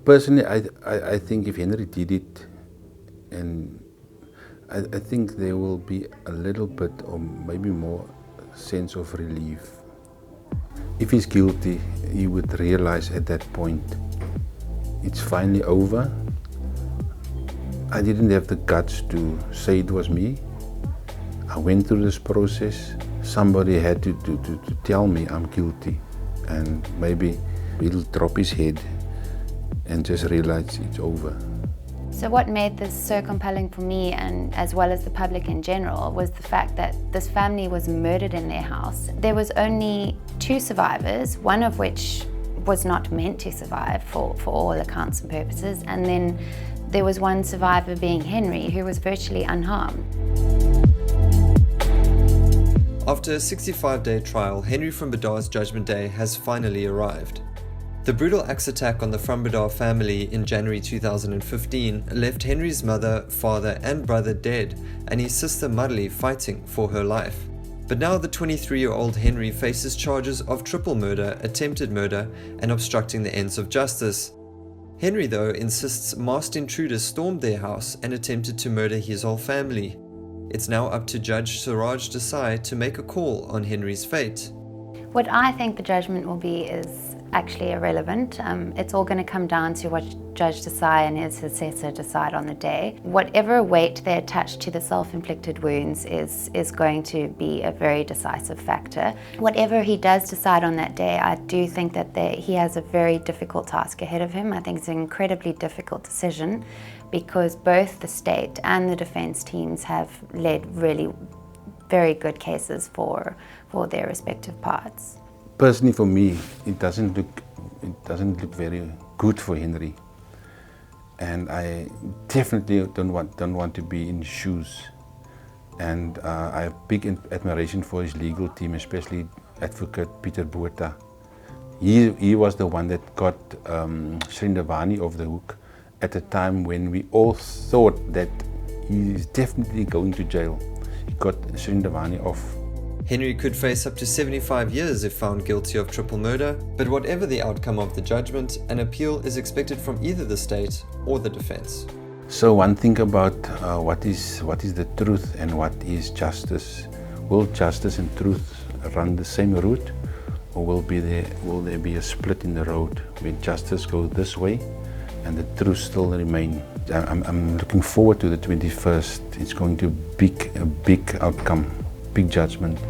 Personally, I think if Henri did it, and I think there will be a little bit or maybe more sense of relief. If he's guilty, he would realize at that point, it's finally over. I didn't have the guts to say it was me. I went through this process. Somebody had to tell me I'm guilty, and maybe he'll drop his head and just realize it's over. So what made this so compelling for me, and as well as the public in general, was the fact that this family was murdered in their house. There was only 2 survivors, one of which was not meant to survive for all accounts and purposes, and then there was one survivor being Henri, who was virtually unharmed. After a 65-day trial, Henri van Breda's judgment day has finally arrived. The brutal axe attack on the van Breda family in January 2015 left Henri's mother, father and brother dead, and his sister Marley fighting for her life. But now the 23-year-old Henri faces charges of triple murder, attempted murder and obstructing the ends of justice. Henri, though, insists masked intruders stormed their house and attempted to murder his whole family. It's now up to Judge Siraj Desai to make a call on Henri's fate. What I think the judgment will be is actually irrelevant. It's all going to come down to what Judge Desai and his successor decide on the day. Whatever weight they attach to the self-inflicted wounds is going to be a very decisive factor. Whatever he does decide on that day, I do think that he has a very difficult task ahead of him. I think it's an incredibly difficult decision because both the state and the defense teams have led really very good cases for their respective parts. Personally, for me, it doesn't look very good for Henri, and I definitely don't want to be in his shoes. And I have big admiration for his legal team, especially Advocate Pieter Botha. He was the one that got Srindavani off the hook at a time when we all thought that he is definitely going to jail. He got Srindavani off. Henri could face up to 75 years if found guilty of triple murder, but whatever the outcome of the judgment, an appeal is expected from either the state or the defense. So one thing about what is the truth and what is justice. Will justice and truth run the same route, or will there be a split in the road where justice goes this way and the truth still remain? I'm looking forward to the 21st. It's going to be a big outcome, big judgment.